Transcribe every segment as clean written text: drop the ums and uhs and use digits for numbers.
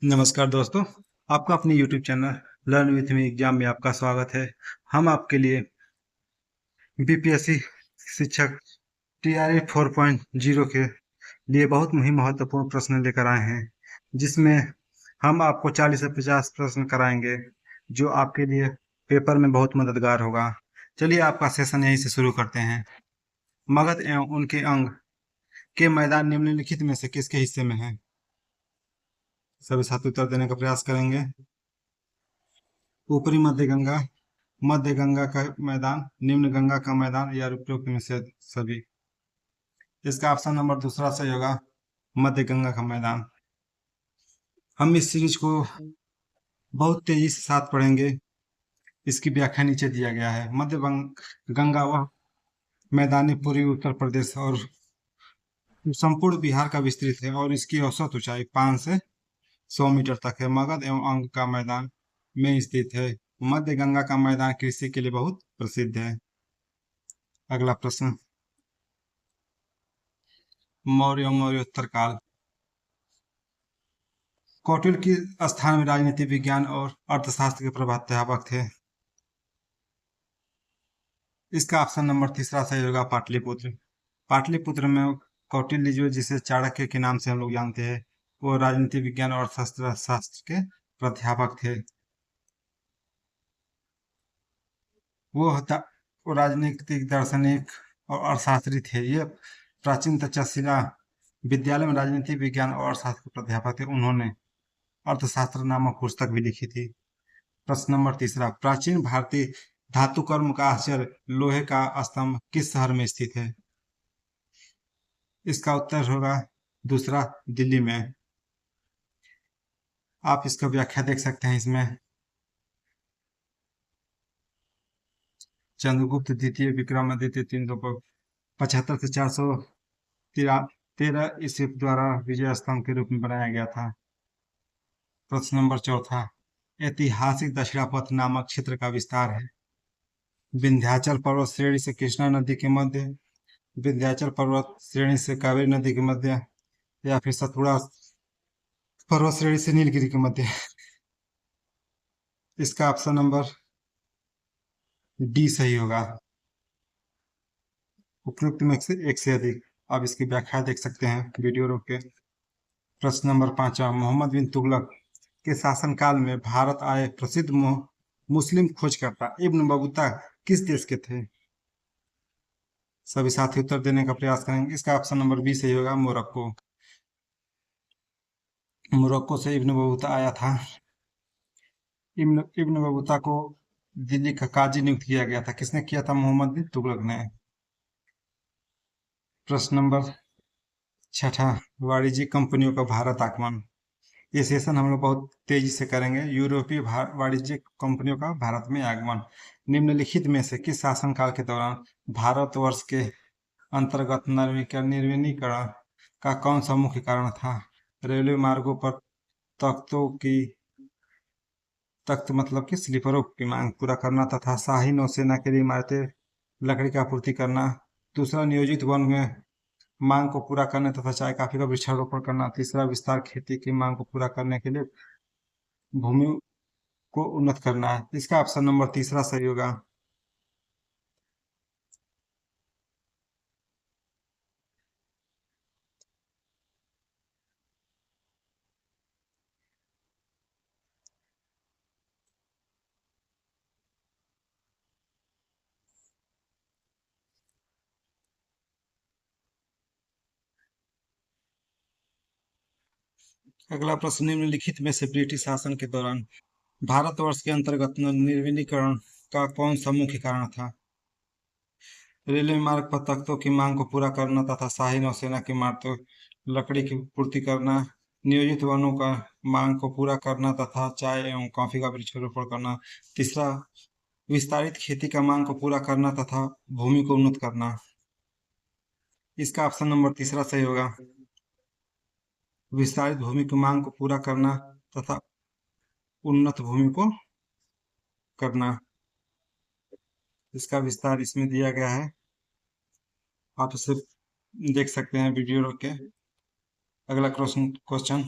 नमस्कार दोस्तों, आपका अपने YouTube channel learn with me exam में आपका स्वागत है। हम आपके लिए बीपीएससी शिक्षक टीआरई 4.0 के लिए बहुत ही महत्वपूर्ण प्रश्न लेकर आए हैं, जिसमें हम आपको 40 से 50 प्रश्न कराएंगे, जो आपके लिए पेपर में बहुत मददगार होगा। चलिए आपका सेशन यहीं से शुरू करते हैं। मगध एवं उनके अंग के मैदान निम्नलिखित में से किसके हिस्से में है? सभी साथी उत्तर देने का प्रयास करेंगे। ऊपरी मध्य गंगा का मैदान, निम्न गंगा का मैदान या उपरोक्त में से सभी। इसका ऑप्शन नंबर दूसरा सही होगा, मध्य गंगा का मैदान। हम इस सीरीज को बहुत तेजी से साथ पढ़ेंगे। इसकी व्याख्या नीचे दिया गया है। गंगा वह मैदानी पूर्वी उत्तर प्रदेश और संपूर्ण बिहार का विस्तृत है और इसकी औसत ऊंचाई 5 से 100 मीटर तक है। मगध एवं अंग का मैदान में स्थित है। मध्य गंगा का मैदान कृषि के लिए बहुत प्रसिद्ध है। अगला प्रश्न, मौर्योत्तर काल। कौटिल्य किस स्थान में राजनीति विज्ञान और अर्थशास्त्र के प्राध्यापक थे? इसका ऑप्शन नंबर तीसरा सही होगा, पाटलिपुत्र। पाटलिपुत्र में कौटिल्य जो जिसे चाणक्य के नाम से हम लोग जानते हैं, वो राजनीति विज्ञान और शास्त्र के प्राध्यापक थे। वो राजनीतिक दार्शनिक और अर्थशास्त्री थे। ये प्राचीन तक्षशिला विद्यालय में राजनीति विज्ञान और अर्थशास्त्र के प्राध्यापक थे। उन्होंने अर्थशास्त्र नामक पुस्तक भी लिखी थी। प्रश्न नंबर तीसरा, प्राचीन भारतीय धातुकर्म का आश्चर्य लोहे का स्तंभ किस शहर में स्थित है? इसका उत्तर होगा दूसरा, दिल्ली में। आप इसका व्याख्या देख सकते हैं। इसमें चंद्रगुप्त द्वितीय विक्रमादित्य 375 से 413 ईस्वी द्वारा विजय स्तंभ के रूप में बनाया गया था। प्रश्न नंबर चौथा, ऐतिहासिक दक्षिणापथ नामक क्षेत्र का विस्तार है? विंध्याचल पर्वत श्रेणी से कृष्णा नदी के मध्य, विंध्याचल पर्वत श्रेणी से कावेरी नदी के मध्य, या फिर सतपुड़ा पर्वत श्रेणी से नीलगिरी के मध्य। इसका ऑप्शन नंबर डी सही होगा, उपयुक्त में से एक से अधिक। आप इसकी व्याख्या देख सकते हैं वीडियो रोक के। प्रश्न नंबर पांचवा, मोहम्मद बिन तुगलक के शासनकाल में भारत आए प्रसिद्ध मुस्लिम खोजकर्ता इब्न बतूता किस देश के थे? सभी साथी उत्तर देने का प्रयास करेंगे। इसका ऑप्शन नंबर बी सही होगा, मोरक्को। मोरक्को से इब्न बतूता आया था। इब्न बतूता को दिल्ली का काजी नियुक्त किया गया था। किसने किया था? मोहम्मद बिन तुगलक ने। प्रश्न नंबर छठा, वाणिज्यिक कंपनियों का भारत आगमन। ये सेशन हम लोग बहुत तेजी से करेंगे। यूरोपीय वाणिज्यिक कंपनियों का भारत में आगमन निम्नलिखित में से किस शासनकाल के दौरान भारतवर्ष के अंतर्गत निर्विनीकरण का कौन सा मुख्य कारण था? रेलवे मार्गों पर तख्त मतलब कि स्लीपरों की मांग पूरा करना तथा शाही नौसेना के लिए इमारतें लकड़ी का आपूर्ति करना। दूसरा, नियोजित वन में मांग को पूरा करने तथा चाय कॉफी का वृक्षारोपण करना। तीसरा, विस्तार खेती की मांग को पूरा करने के लिए भूमि को उन्नत करना है। इसका ऑप्शन नंबर तीसरा सही होगा। अगला प्रश्न, निम्नलिखित में से ब्रिटिश शासन के दौरान भारतवर्ष के अंतर्गत निर्विनीकरण का कौन सा मुख्य कारण था? रेलवे मार्ग पर तख्तों की मांग को पूरा करना तथा शाही नौसेना की इमारतों लकड़ी की पूर्ति करना। नियोजित वनों का मांग को पूरा करना तथा चाय एवं कॉफी का वृक्षारोपण करना। तीसरा, विस्तारित खेती का मांग को पूरा करना तथा भूमि को उन्नत करना। इसका ऑप्शन नंबर तीसरा सही होगा, विस्तारित भूमि की मांग को पूरा करना तथा उन्नत भूमि को करना। इसका विस्तार इसमें दिया गया है, आप इसे देख सकते हैं वीडियो रोक के। अगला क्वेश्चन,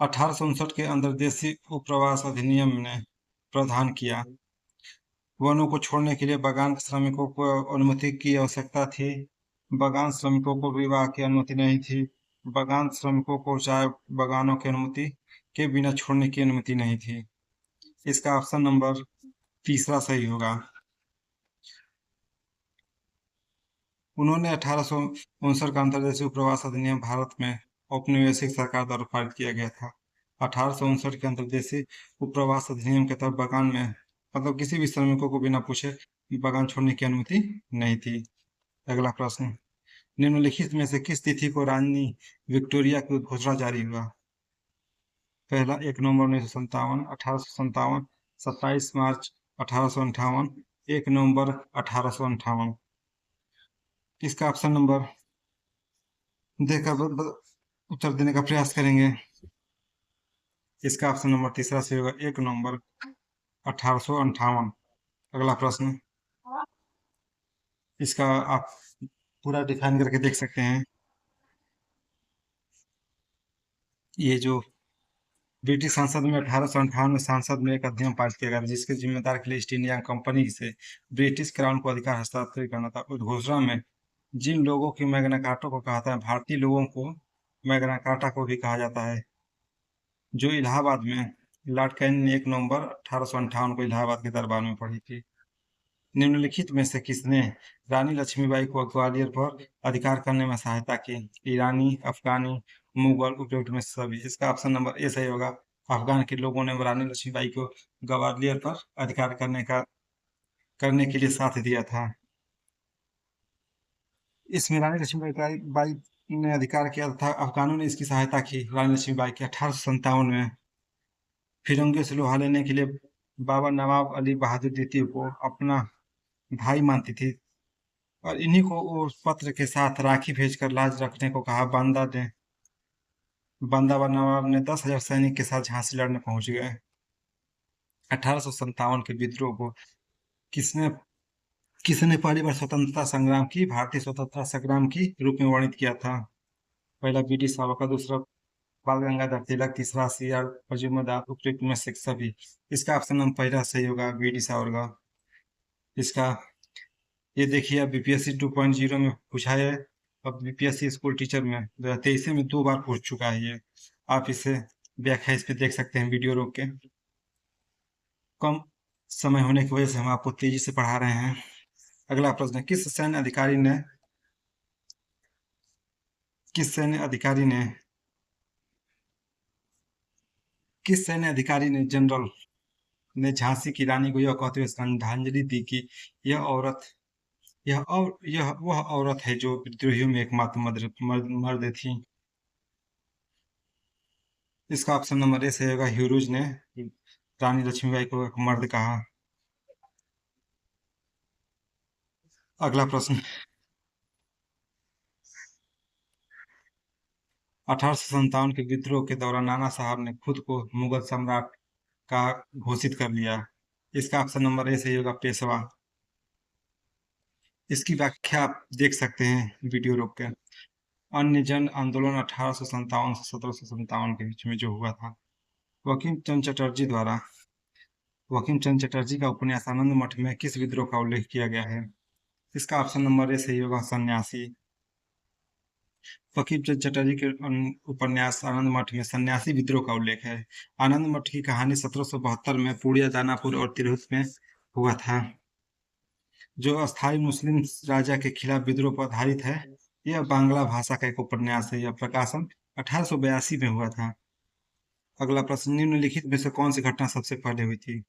1859 के अंतर्देशीय उपप्रवास अधिनियम ने प्रावधान किया। वनों को छोड़ने के लिए बागान श्रमिकों को अनुमति की आवश्यकता थी। बागान श्रमिकों को विवाह की अनुमति नहीं थी। बागान श्रमिकों को चाय बागानों की अनुमति के बिना छोड़ने की अनुमति नहीं थी। इसका ऑप्शन नंबर तीसरा सही होगा। उन्होंने 1859 का अंतर्देशीय प्रवास अधिनियम भारत में औपनिवेशिक सरकार द्वारा पारित किया गया था। 1859 के अंतर्देशीय उपप्रवास अधिनियम के तहत बागान में मतलब किसी भी श्रमिकों को बिना पूछे बागान छोड़ने की अनुमति नहीं थी। अगला प्रश्न, निम्नलिखित में से किस तिथि को रानी विक्टोरिया की उद्घोषणा जारी हुआ? पहला 1 नवंबर 1957, 1857, 27 मार्च 1858, 1 नवंबर 1858। इसका ऑप्शन नंबर देकर उत्तर देने का प्रयास करेंगे। इसका ऑप्शन नंबर तीसरा सही होगा, 1 नवंबर 1858। अगला प्रश्न, इसका आप पूरा डिफाइन करके देख सकते हैं। ये जो ब्रिटिश संसद में 1858 में संसद में एक अधिनियम पारित किया गया जिसके जिम्मेदार के लिए ईस्ट इंडिया कंपनी से ब्रिटिश क्राउन को अधिकार हस्तांतरित करना था। उद्घोषणा में जिन लोगों की मैग्ना कार्टा को कहा था, भारतीय लोगों को मैग्ना कार्टा को भी कहा जाता है, जो इलाहाबाद में लॉर्ड कैनिंग ने 1 नवंबर 1858 को इलाहाबाद के दरबार में पढ़ी थी। निम्नलिखित में से किसने रानी लक्ष्मीबाई को ग्वालियर पर अधिकार करने में सहायता की? ईरानी, अफगानी, मुगल, उपयुक्त में से सभी। इसका ऑप्शन नंबर ए सही होगा। अफगान के लोगों ने रानी लक्ष्मीबाई को ग्वालियर पर अधिकार करने के लिए साथ दिया था। इसमें रानी लक्ष्मीबाई ने अधिकार किया था। अफगानों ने इसकी सहायता की रानी लक्ष्मीबाई की 1857 में फिरंगियों से लोहा लेने के लिए बाबा नवाब अली बहादुर द्वितीय को अपना भाई मानती थी और इन्हीं को उस पत्र के साथ राखी भेजकर लाज रखने को कहा। बंदा व नवाब ने 10,000 सैनिक के साथ झांसी लड़ने पहुंच गए। 1857 के विद्रोह को किसने किसने पहली बार स्वतंत्रता संग्राम की भारतीय स्वतंत्रता संग्राम की रूप में वर्णित किया था? पहला बीडी सावरकर, दूसरा बाल गंगाधर तिलक, तीसरा सी आर मजूमदार, उपयुक्त में से सभी। इसका ऑप्शन नंबर पहला सही होगा, बीडी सावरकर। इसका ये देखिए, अब बीपीएससी 2.0 में पूछा है। अब बीपीएससी स्कूल टीचर में 2023 में 2 बार पूछ चुका है ये। आप इसे व्याख्या इस पे देख सकते हैं वीडियो रोक के। कम समय होने की वजह से हम आपको तेजी से पढ़ा रहे हैं। अगला प्रश्न है, किस सैन्य अधिकारी ने जनरल ने झांसी की रानी को यह कहते हुए श्रद्धांजलि दी कि यह वह औरत है जो विद्रोहियों में एकमात्र मर्द थी। इसका ऑप्शन नंबर ए सही होगा, ह्यूरोज ने रानी लक्ष्मीबाई को एक मर्द कहा। अगला प्रश्न, 1857 के विद्रोह के दौरान नाना साहब ने खुद को मुगल सम्राट का घोषित कर लिया। इसका ऑप्शन नंबर ए सही होगा, पेशवा। इसकी व्याख्या आप देख सकते हैं वीडियो रोक के। अन्य जन आंदोलन 1857 से 1757 के बीच में जो हुआ था, बंकिम चंद्र चटर्जी का उपन्यास आनंद मठ में किस विद्रोह का उल्लेख किया गया है? इसका ऑप्शन नंबर ए सही होगा, सन्यासी। बंकिम चंद्र चटर्जी के उपन्यास आनंद मठ में सन्यासी विद्रोह का उल्लेख है। आनंद मठ की कहानी 1772 में पूड़िया, दानापुर और तिरहुत में हुआ था, जो अस्थायी मुस्लिम राजा के खिलाफ विद्रोह पर आधारित है। यह बांग्ला भाषा का एक उपन्यास है। यह प्रकाशन 1882 में हुआ था। अगला प्रश्न, निम्नलिखित में से कौन सी घटना सबसे पहले हुई थी?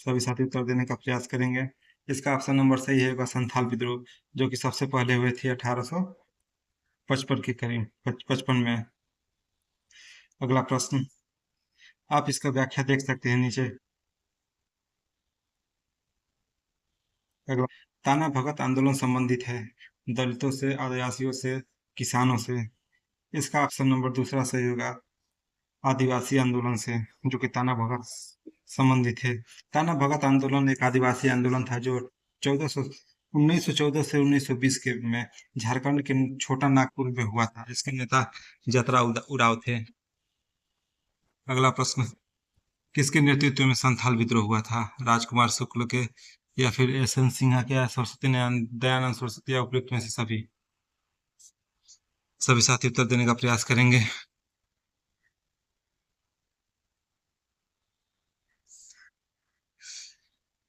सभी साथी उत्तर देने का प्रयास करेंगे। इसका ऑप्शन नंबर सही है, संथाल विद्रोह, जो कि सबसे पहले हुए थे 1855 के करीब 55 में। अगला प्रश्न, आप इसका व्याख्या देख सकते हैं नीचे। अगला, ताना भगत आंदोलन संबंधित है दलितों से, आदिवासियों से, किसानों से। इसका ऑप्शन नंबर दूसरा सही होगा, आदिवासी आंदोलन से, जो कि ताना भगत संबंधित है। ताना भगत आंदोलन एक आदिवासी आंदोलन था जो 1914 से 1920 के में झारखंड के छोटा नागपुर में हुआ था। इसके नेता जतरा उराव थे। अगला प्रश्न, किसके नेतृत्व में संथाल विद्रोह हुआ था? राजकुमार शुक्ल के, या फिर एस एन सिन्हा के, या सरस्वती दयानंद सरस्वती, या उपयुक्त में से सभी? सभी साथी उत्तर देने का प्रयास करेंगे।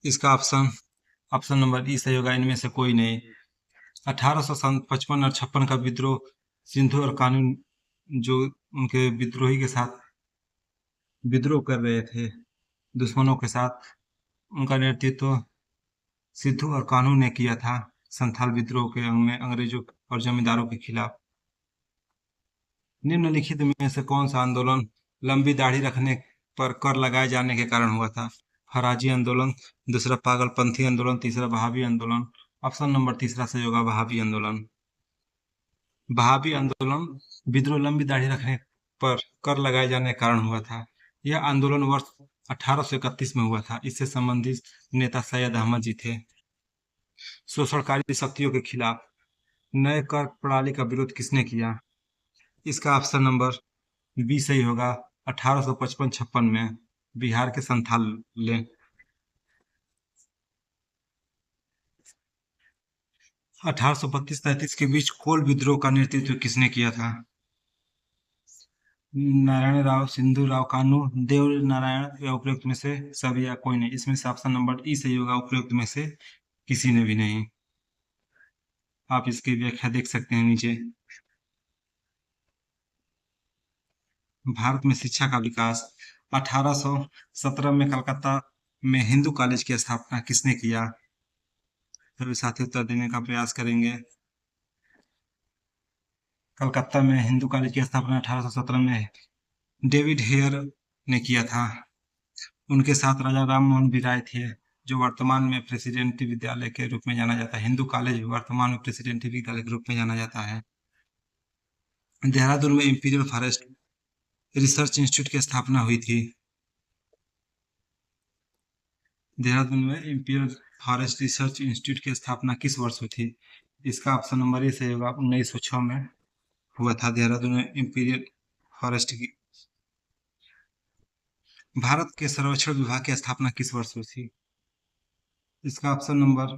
इसका ऑप्शन नंबर ई सही होगा, इनमें से कोई नहीं। 1855 और 56 का विद्रोह सिंधु और कानून, जो उनके विद्रोही के साथ विद्रोह कर रहे थे दुश्मनों के साथ, उनका नेतृत्व सिद्धू और कान्हू ने किया था संथाल विद्रोह के अंग में अंग्रेजों और जमींदारों के खिलाफ। निम्नलिखित में से कौन सा आंदोलन लंबी दाढ़ी रखने पर कर लगाए जाने के कारण हुआ था? फराजी आंदोलन, दूसरा पागलपंथी आंदोलन, तीसरा बहावी आंदोलन। ऑप्शन नंबर तीसरा सही होगा, बहावी आंदोलन। बहावी आंदोलन विद्रोह लंबी दाढ़ी रखने पर कर लगाए जाने के कारण हुआ था। यह आंदोलन वर्ष 1831 में हुआ था। इससे संबंधित नेता सैयद अहमद जी थे। शोषणकारी शक्तियों के खिलाफ नए कर प्रणाली का विरोध किसने किया? इसका ऑप्शन नंबर बी सही होगा, 1855-56 में बिहार के संथाल ले 1832-33 के बीच कोल विद्रोह का नेतृत्व किसने किया था? नारायण राव, सिंधु राव, कानू, देव नारायण, या उपयुक्त में से सभी, या कोई नहीं? इसमें से ऑप्शन नंबर ई सही होगा, उपयुक्त में से किसी ने भी नहीं। आप इसकी व्याख्या देख सकते हैं नीचे। भारत में शिक्षा का विकास 1817 में कलकत्ता में हिंदू कॉलेज की स्थापना किसने किया? सभी साथी उत्तर देने का प्रयास करेंगे। कलकत्ता में हिंदू कॉलेज की स्थापना 1817 में डेविड हेयर ने किया था। उनके साथ राजा राम मोहन भी राय थे, जो वर्तमान में प्रेसिडेंटी विद्यालय के रूप में जाना जाता है। हिंदू कॉलेज वर्तमान में प्रेसिडेंटी विद्यालय के रूप में जाना जाता है। देहरादून में इंपीरियल फॉरेस्ट रिसर्च इंस्टीट्यूट की स्थापना हुई थी। देहरादून में इंपीरियल फॉरेस्ट रिसर्च इंस्टीट्यूट की स्थापना किस वर्ष हुई थी? इसका ऑप्शन नंबर ए सही होगा, 1906 में हुआ था देहरादून में इंपीरियल फॉरेस्ट की। भारत के सर्वेक्षण विभाग की स्थापना किस वर्ष हुई थी? इसका ऑप्शन नंबर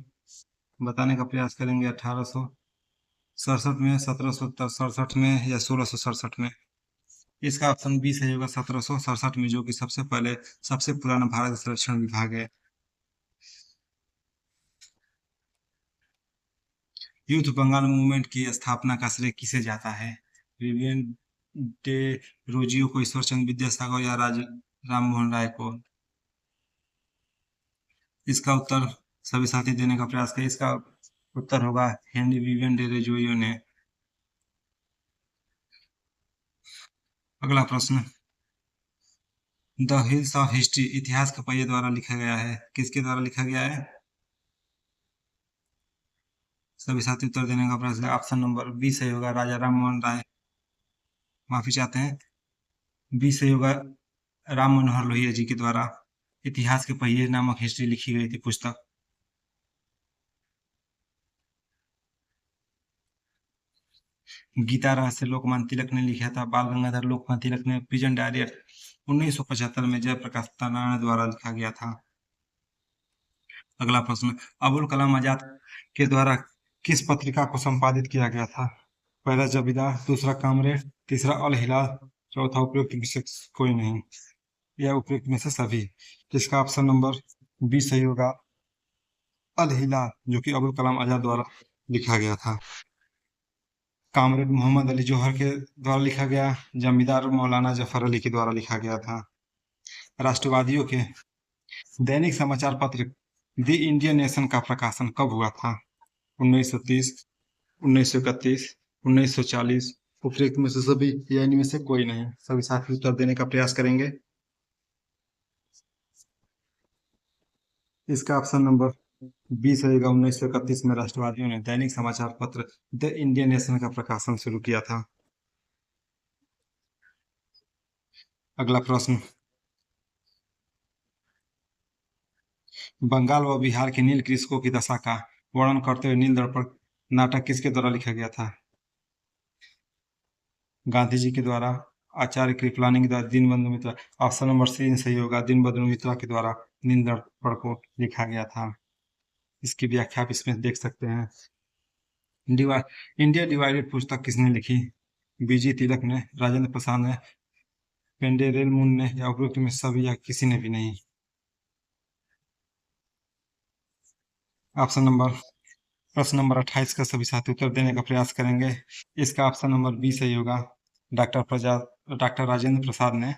बताने का प्रयास करेंगे। 1867 में, 1767 में, या 1667 में? इसका ऑप्शन बी सही होगा, 1767 में, जो कि सबसे पहले सबसे पुराना भारत सर्वेक्षण विभाग है। यूथ बंगाल मूवमेंट की स्थापना का श्रेय किसे जाता है? विवियन डे रोजियो को, ईश्वर चंद्र विद्यासागर, या राम मोहन राय को? इसका उत्तर सभी साथी देने का प्रयास करें। इसका उत्तर होगा हेनरी विवियन डे रोजियो ने। अगला प्रश्न, द हिल्स ऑफ हिस्ट्री इतिहास के पहिए द्वारा लिखा गया है। किसके द्वारा लिखा गया है? सभी साथी उत्तर देने का प्रयास करें। ऑप्शन नंबर बी सही होगा, राजा राम मोहन राय, माफी चाहते हैं, बी सही होगा, राम मनोहर लोहिया जी के द्वारा इतिहास के पहिए नामक हिस्ट्री लिखी गई थी पुस्तक। गीता रहस्य लोकमान्य तिलक ने लिखा था। बाल गंगाधर लोकमान्य तिलक ने पिजन डायरी 1975 में जयप्रकाश नारायण द्वारा लिखा गया था। अगला प्रश्न, अबुल कलाम आजाद के द्वारा किस पत्रिका को संपादित किया गया था? पहला जबीदार, दूसरा कामरेड, तीसरा अल हिलाल, चौथा उपयुक्त में से कोई नहीं, या उपयुक्त में से सभी? जिसका ऑप्शन नंबर बी सही होगा, अल हिलाल, जो कि अबुल कलाम आजाद द्वारा लिखा गया था। कामरेड मोहम्मद अली जौहर के द्वारा लिखा गया। जमींदार मौलाना जफर अली के द्वारा लिखा गया था। राष्ट्रवादियों के दैनिक समाचार पत्र द इंडियन नेशन का प्रकाशन कब हुआ था? 1930, 1931, 1940, उपयुक्त में से सभी, या इनमें से कोई नहीं? सभी साथी उत्तर देने का प्रयास करेंगे। इसका ऑप्शन नंबर बी रहेगा, 1931 में राष्ट्रवादियों ने दैनिक समाचार पत्र द इंडियन नेशन का प्रकाशन शुरू किया था। अगला प्रश्न, बंगाल व बिहार के नील कृषकों की दशा का वर्णन करते हुए नील दर्पण नाटक किसके द्वारा लिखा गया था? गांधी जी के द्वारा, आचार्य कृपलानी के द्वारा दीनबंधु मित्रा। ऑप्शन नंबर सी सही होगा, दीनबंधु मित्रा के द्वारा नील दर्पण को लिखा गया था। इसकी व्याख्या आप इसमें देख सकते हैं। इंडिया डिवाइडेड पुस्तक किसने लिखी? बीजी तिलक ने, राजेंद्र प्रसाद ने, पेंडेरेल मून ने, या उपरोक्त में सभी या किसी ने भी नहीं। प्रश्न नंबर 28 का सभी साथी उत्तर देने का प्रयास करेंगे। इसका ऑप्शन नंबर बी सही होगा। डॉक्टर राजेंद्र प्रसाद ने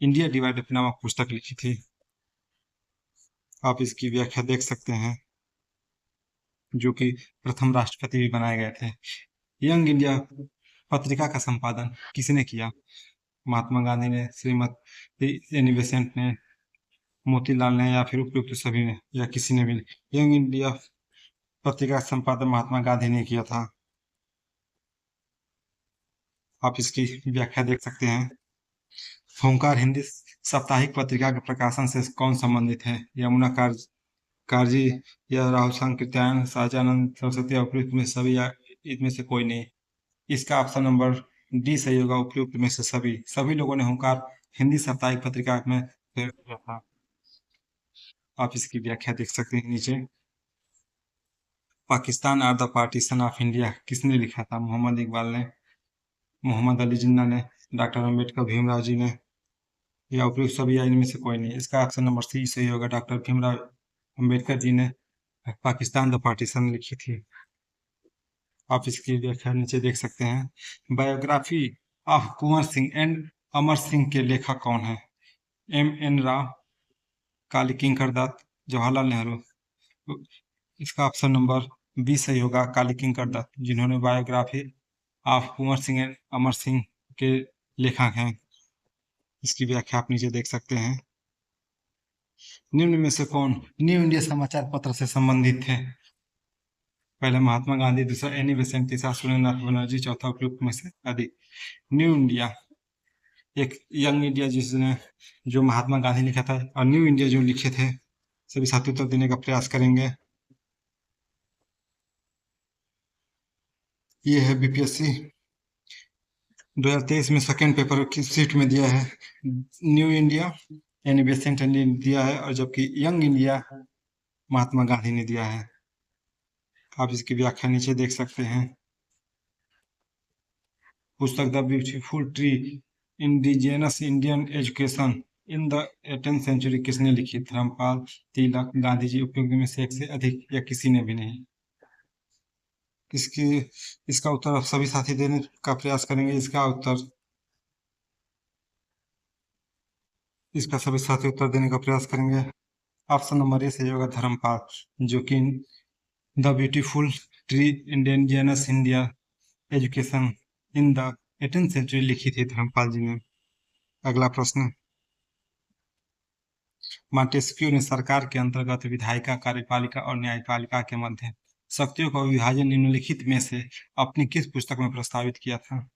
इंडिया डिवाइडेड नामक पुस्तक लिखी थी। आप इसकी व्याख्या देख सकते हैं, जो कि प्रथम राष्ट्रपति भी बनाए गए थे। यंग इंडिया पत्रिका का संपादन किसने किया? महात्मा गांधी ने, श्रीमती एनी बेसेंट ने, मोतीलाल ने, या फिर उपयुक्त सभी ने, या किसी ने भी नहीं। यंग इंडिया पत्रिका का संपादन महात्मा गांधी ने किया था। आप इसकी व्याख्या देख सकते हैं। होमकार हिंदी साप्ताहिक पत्रिका के प्रकाशन से कौन संबंधित है? यमुना काजी या राहुल सांकृत्यायन, सहजानंद सरस्वती, उपयुक्त में सभी, या इनमें से कोई नहीं। इसका ऑप्शन नंबर डी सही होगा, उपयुक्त में से सभी लोगों ने होमकार हिंदी साप्ताहिक पत्रिका में प्रयोग किया था। आप इसकी व्याख्या देख सकते हैं नीचे। Pakistan or the partition of India किसने लिखा था? मोहम्मद इकबाल ने, मोहम्मद अली जिन्ना ने, डॉक्टर अम्बेडकर भीमराव जी ने, या उपयुक्त सभी, या इनमें से कोई नहीं। इसका ऑप्शन नंबर सी सही होगा, डॉक्टर भीमराव अम्बेडकर जी ने पाकिस्तान द पार्टीशन लिखी थी। आप इसकी व्याख्या नीचे देख सकते हैं। Biography of Kunwar Singh and Amar Singh के लेखक कौन है? M.N. राव, काली किंकर दत्त, जवाहरलाल नेहरू। इसका ऑप्शन नंबर बी सही होगा, काली किंकर दत्त, जिन्होंने biography of Kunwar Singh and Amar Singh के लेखक हैं। इसकी व्याख्या आप नीचे देख सकते हैं। निम्न में से कौन न्यू इंडिया समाचार पत्र से संबंधित थे? पहला महात्मा गांधी, दूसरा एनी बेसेंट, तीसरा सुरेंद्रनाथ बनर्जी, चौथा उपयुक्त में से अधिक। न्यू इंडिया एक यंग इंडिया जिसने जो महात्मा गांधी लिखा था, और न्यू इंडिया जो लिखे थे। सभी साथी उत्तर देने का प्रयास करेंगे। ये है बीपीएससी 2023 में सेकेंड पेपर की सीट में दिया है न्यू इंडिया, एनी बेसेंट ने दिया है, और जबकि यंग इंडिया महात्मा गांधी ने दिया है। आप इसकी व्याख्या नीचे देख सकते हैं। पुस्तक the beautiful tree indigenous Indian education in the 18th century किसने लिखी? धर्मपाल, तिलक, गांधी जी, उपयुक्त में से एक से अधिक, या किसी ने भी नहीं। इसका उत्तर आप सभी साथी देने का प्रयास करेंगे। इसका सभी साथी उत्तर देने का प्रयास करेंगे। ऑप्शन नंबर ए सही होगा, धर्मपाल, जो कि the beautiful tree indigenous India education in the 18th century लिखी थी धर्मपाल जी ने। अगला प्रश्न, मॉन्टेस्क्यू ने सरकार के अंतर्गत विधायिका, कार्यपालिका और न्यायपालिका के मध्य शक्तियों का विभाजन निम्नलिखित में से अपनी किस पुस्तक में प्रस्तावित किया था?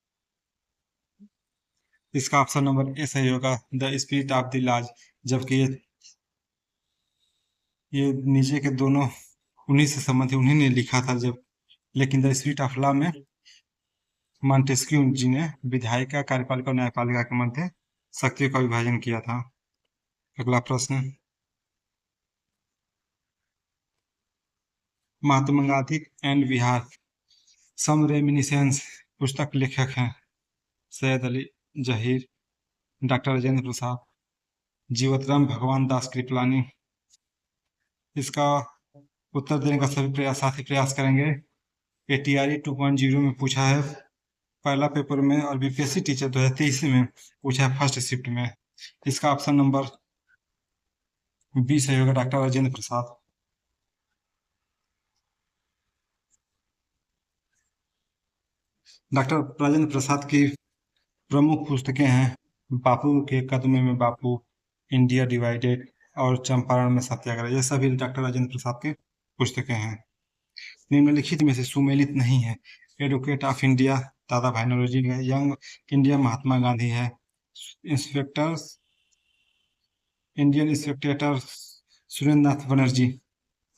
इसका ऑप्शन नंबर ए सही होगा, the spirit of the laws, जबकि ये नीचे के दोनों उन्हीं से संबंधित, उन्हीं ने लिखा था। लेकिन द स्पिरिट ऑफ लॉ में मॉन्टेस्क्यू जी ने विधायिका, कार्यपालिका और न्यायपालिका के मध्य शक्तियों का विभाजन किया था। अगला प्रश्न, Mahatma Gandhi and Bihar some reminiscences पुस्तक लेखक हैं? सैयद अली जहीर, डॉक्टर राजेंद्र प्रसाद, जीवतराम भगवान दास कृपलानी। इसका उत्तर देने का सभी साथी प्रयास करेंगे। ATRE 2.0 में पूछा है पहला पेपर में, और बीपीएससी टीचर 2023 में पूछा है फर्स्ट शिफ्ट में। इसका ऑप्शन नंबर बी सही होगा, डॉक्टर राजेंद्र प्रसाद। डॉक्टर राजेंद्र प्रसाद की प्रमुख पुस्तकें हैं बापू के कदमों में बापू, इंडिया डिवाइडेड, और चंपारण में सत्याग्रह। ये सभी डॉक्टर राजेंद्र प्रसाद की पुस्तकें हैं। निम्नलिखित में से सुमेलित नहीं है। एडवोकेट ऑफ इंडिया दादा भाई नौरोजी है, यंग इंडिया महात्मा गांधी है, इंडियन इंस्पेक्टर सुरेंद्रनाथ बनर्जी।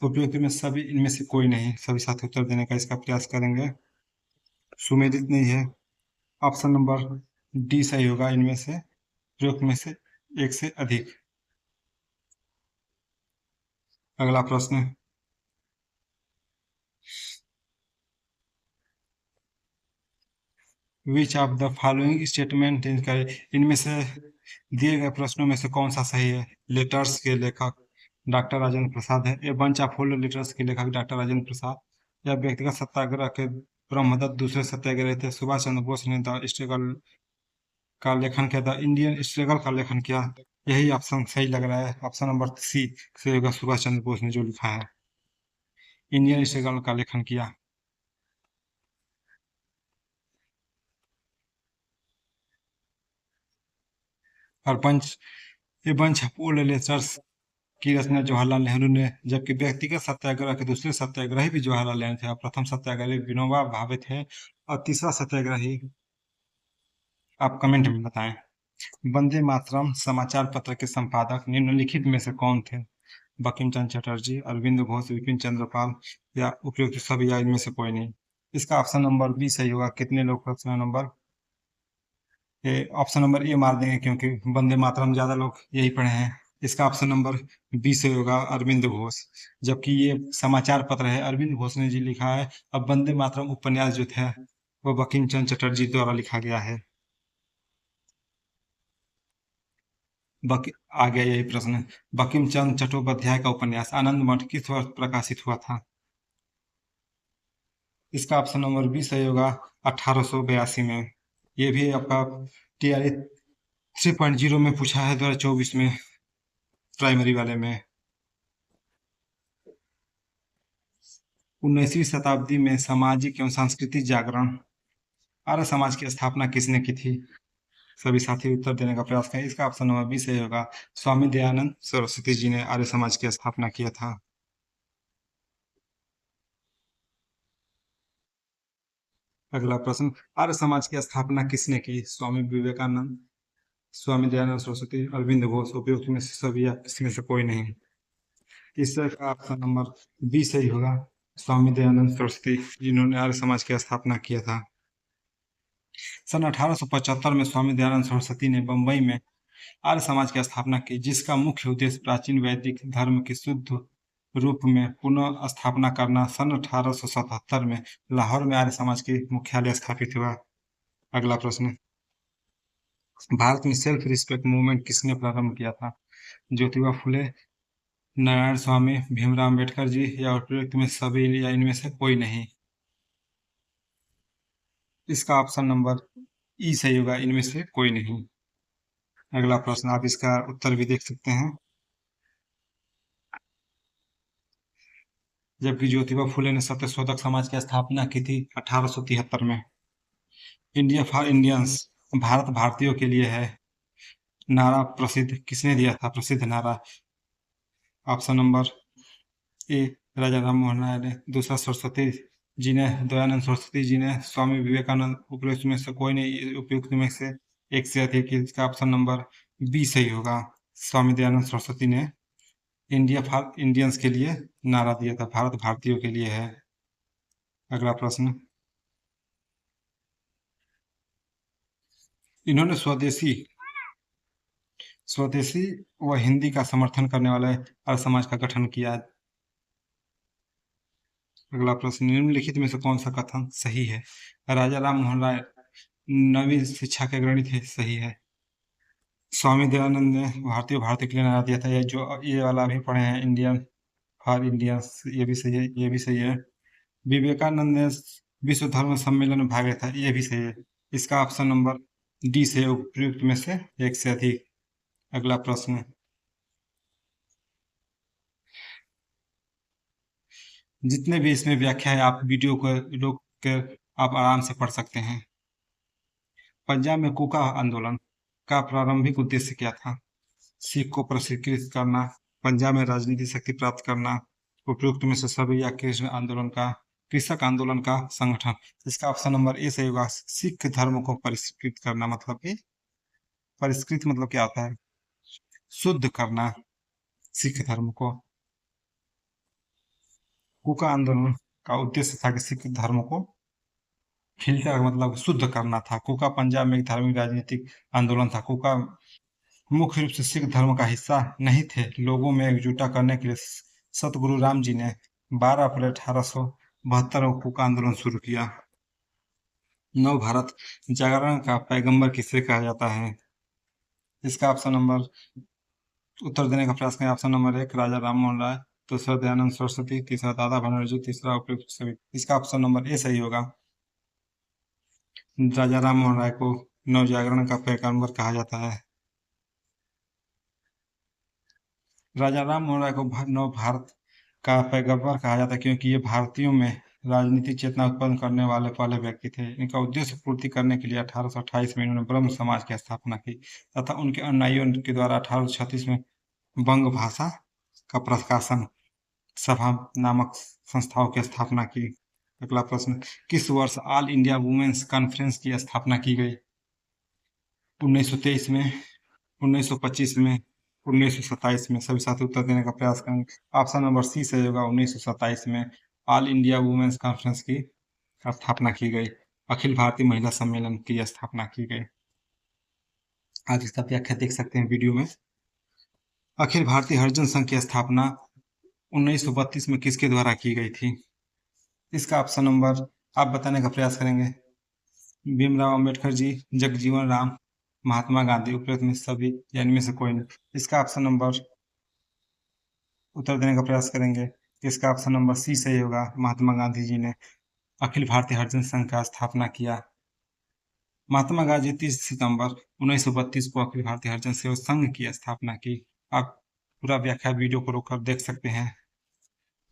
उपयुक्त में सभी इनमें से कोई नहीं। सभी साथी उत्तर देने का इसका प्रयास करेंगे। सुमेलित नहीं है। ऑप्शन नंबर डी सही होगा इनमें से, प्रयुक्त में से एक से अधिक। अगला प्रश्न, which of the following statement is correct, इनमें से दिए गए प्रश्नों में से कौन सा सही है। लेटर्स के लेखक डॉक्टर राजेंद्र प्रसाद है। A bunch of whole letters के लेखक डॉक्टर राजेंद्र प्रसाद। या व्यक्तिगत सत्याग्रह के ब्रह्मदत्त दूसरे सत्याग्रही थे। सुभाष चंद्र बोस ने द स्ट्रगल का लेखन किया, द इंडियन स्ट्रगल का लेखन किया। यही ऑप्शन सही लग रहा है। ऑप्शन नंबर सी सही होगा, सुभाष चंद्र बोस ने जो लिखा है, इंडियन स्ट्रगल का लेखन किया। और punch a bunch of old letters की रचना जवाहरलाल नेहरू ने, जबकि व्यक्तिगत सत्याग्रह के दूसरे सत्याग्रही भी जवाहरलाल नेहरू थे और प्रथम सत्याग्रही विनोबा भावे थे और तीसरा सत्याग्रही आप कमेंट में बताएं। वंदे मातरम समाचार पत्र के संपादक निम्नलिखित में से कौन थे। बंकिम चंद्र चटर्जी, अरविंद घोष, विपिन चंद्रपाल या उपयुक्त सभी या इनमें से कोई नहीं। इसका ऑप्शन नंबर बी सही होगा। कितने लोग option number option number A मार देंगे क्योंकि वंदे मातरम ज्यादा लोग यही पढ़े हैं। इसका ऑप्शन नंबर बी से होगा, अरविंद घोष। जबकि ये समाचार पत्र है, अरविंद घोष ने जी लिखा है। अब वंदे मातरम उपन्यास जो थे वो बंकिम चंद्र चटर्जी द्वारा लिखा गया है। बक आ गया यही प्रश्न। बंकिम चंद्र चट्टोपाध्याय का उपन्यास आनंद मठ किस वर्ष प्रकाशित हुआ था। इसका ऑप्शन नंबर बी सही होगा, 1882 में। ये भी आपका टीआरई 3.0 में पूछा है 2024 में, प्राइमरी वाले में। 19वीं शताब्दी में सामाजिक एवं सांस्कृतिक जागरण, आर्य समाज की स्थापना किसने की थी। सभी साथी उत्तर देने का प्रयास करें। इसका ऑप्शन नंबर बी सही होगा, स्वामी दयानंद सरस्वती जी ने आर्य समाज की स्थापना किया था। अगला प्रश्न, आर्य समाज की स्थापना किसने की। स्वामी विवेकानंद, स्वामी दयानंद सरस्वती, अरविंद घोष, उपयुक्त में से सभी या इसमें से कोई नहीं। इसका ऑप्शन नंबर बी सही होगा, स्वामी दयानंद सरस्वती जिन्होंने आर्य समाज की स्थापना किया था। सन 1875 में स्वामी दयानंद सरस्वती ने बंबई में आर्य समाज की स्थापना की, जिसका मुख्य उद्देश्य प्राचीन वैदिक धर्म की शुद्ध रूप में पुनः स्थापना करना। सन 1877 में लाहौर में आर्य समाज की मुख्यालय स्थापित हुआ। अगला प्रश्न, भारत में सेल्फ रिस्पेक्ट मूवमेंट किसने प्रारंभ किया था। ज्योतिबा फुले, नारायण स्वामी, भीमराव अम्बेडकर जी या उपयुक्त में सभी या इनमें से कोई नहीं। इसका ऑप्शन नंबर ई सही होगा, इनमें से कोई नहीं। अगला प्रश्न, आप इसका उत्तर भी देख सकते हैं। जबकि ज्योतिबा फुले ने सत्यशोधक समाज की स्थापना की थी 1873 में। इंडिया फॉर इंडियंस, भारत भारतीयों के लिए है, नारा प्रसिद्ध किसने दिया था, प्रसिद्ध नारा। ऑप्शन नंबर ए राजा राम मोहन राय ने, दूसरा सरस्वती जी ने, दयानंद सरस्वती जी ने, स्वामी विवेकानंद। उपयुक्त में से कोई नहीं, उपयुक्त में से एक से अधिक। इसका ऑप्शन नंबर बी सही होगा, स्वामी दयानंद सरस्वती ने इंडिया फॉर इंडियंस के लिए नारा दिया था, भारत भारतीयों के लिए है। अगला प्रश्न, इन्होंने स्वदेशी स्वदेशी व हिंदी का समर्थन करने वाले आर्य समाज का गठन किया। अगला प्रश्न, निम्नलिखित में से कौन सा कथन सही है। राजा राम मोहन राय नवीन शिक्षा के अग्रणी थे, सही है। स्वामी दयानंद ने भारतीय भारतीय के लिए नारा दिया था, ये जो ये वाला अभी पढ़े हैं, इंडियन फॉर इंडियंस, ये भी सही है, ये भी सही है। विवेकानंद ने विश्व धर्म सम्मेलन में भाग लिया था, ये भी सही है। इसका ऑप्शन नंबर डी से उपयुक्त में से एक से अधिक। अगला प्रश्न, जितने भी इसमें व्याख्या है आप वीडियो को रोक कर आप आराम से पढ़ सकते हैं। पंजाब में कुका आंदोलन का प्रारंभिक उद्देश्य क्या था। सिख को प्रशिक्षित करना, पंजाब में राजनीतिक शक्ति प्राप्त करना, उपयुक्त में से सभी या कृषक आंदोलन का संगठन। इसका ऑप्शन नंबर ए सही होगा, सिख धर्म को परिष्कृत करना। मतलब कि परिष्कृत मतलब क्या होता है, शुद्ध करना सिख धर्म को। कुका आंदोलन का उद्देश्य था कि सिख धर्म को फिल्टर का मतलब शुद्ध करना था। कुका पंजाब में एक धार्मिक राजनीतिक आंदोलन था। कुका मुख्य रूप से सिख धर्म का हिस्सा नहीं थे। लोगों में एकजुटता करने के लिए सतगुरु राम जी ने 12 अप्रैल 1872 को कुका आंदोलन शुरू किया। नव भारत जागरण का पैगंबर किसे कहा जाता है? इसका ऑप्शन नंबर उत्तर देने का प्रयास करें। ऑप्शन नंबर 1 राजा राम मोहन राय, दूसरा दयानंद सरस्वती, तीसरा दादा भनरजू, तीसरा उपयुक्त सभी। इसका ऑप्शन नंबर ए सही होगा। राजा राम मोहन राय को नव जागरण का पैगंबर कहा जाता है। राजा राम मोहन राय को नव भारत का पैगंबर कहा जाता है क्योंकि ये भारतीयों में राजनीतिक चेतना उत्पन्न करने वाले पहले व्यक्ति थे। इनका उद्देश्य पूर्ति करने के लिए 1828 में इन्होंने ब्रह्म समाज की स्थापना की तथा उनके अनुयायियों के द्वारा 1836 में बंग भाषा का प्रकाशन सभा नामक संस्थाओं की स्थापना की। अगला प्रश्न, किस वर्ष ऑल इंडिया वुमेन्स कॉन्फ्रेंस की स्थापना की गई? 1923 में, 1925 में, 1927 में। सभी साथी उत्तर देने का प्रयास करेंगे। ऑप्शन नंबर सी सही होगा। 1927 में ऑल इंडिया वुमेन्स कॉन्फ्रेंस की स्थापना की गई। अखिल भारतीय महिला सम्मेलन की स्थापना की गई। आज इसका व्याख्या देख सकते हैं वीडियो में। अखिल भारतीय हरिजन संघ की स्थापना 1932 में किसके द्वारा की गई थी? इसका ऑप्शन नंबर आप बताने का प्रयास करेंगे। भीमराव अंबेडकर जी, जगजीवन राम, महात्मा गांधी, उपरोक्त में सभी या इनमें से कोई नहीं। इसका ऑप्शन नंबर उत्तर देने का प्रयास करेंगे। इसका ऑप्शन नंबर सी सही होगा। महात्मा गांधी जी ने अखिल भारतीय हरिजन संघ का स्थापना किया। महात्मा गांधी 30 सितंबर 1932 को अखिल भारतीय हरिजन सेवा संघ की स्थापना की। आप पूरा व्याख्या वीडियो को रोककर देख सकते हैं।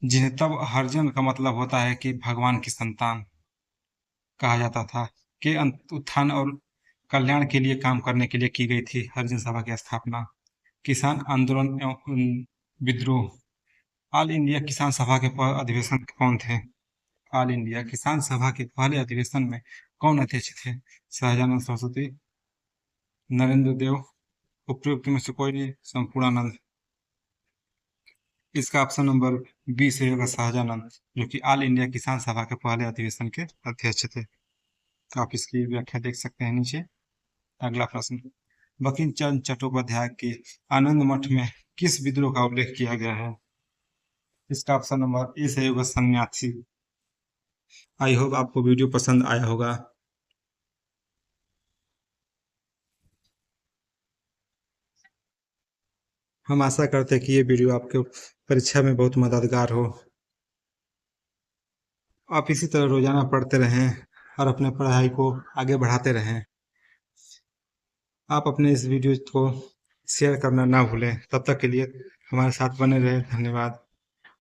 जिन्हें तब हरिजन का मतलब होता है कि भगवान की संतान कहा जाता था, के उत्थान और कल्याण के लिए काम करने के लिए की गई थी हरिजन सभा की स्थापना। किसान आंदोलन एवं विद्रोह। ऑल इंडिया किसान सभा के अधिवेशन कौन थे? ऑल इंडिया किसान सभा के पहले अधिवेशन में कौन अध्यक्ष थे? सहजानंद सरस्वती, नरेंद्र देव, उपयुक्त में से कोई नहीं, संपूर्णानंद। इसका ऑप्शन नंबर बी से होगा सहजानंद, जो कि ऑल इंडिया किसान सभा के पहले अधिवेशन के अध्यक्ष थे। तो आप इसकी व्याख्या देख सकते हैं नीचे। अगला प्रश्न, बंकिम चंद्र चट्टोपाध्याय के आनंद मठ में किस विद्रोह का उल्लेख किया गया है? इसका ऑप्शन नंबर ए सही होगा, सन्यासी। आई होप आपको वीडियो पसंद आया होगा। हम आशा करते हैं कि ये वीडियो आपके परीक्षा में बहुत मददगार हो। आप इसी तरह रोजाना पढ़ते रहें और अपने पढ़ाई को आगे बढ़ाते रहें। आप अपने इस वीडियो को शेयर करना ना भूलें। तब तक के लिए हमारे साथ बने रहें। धन्यवाद।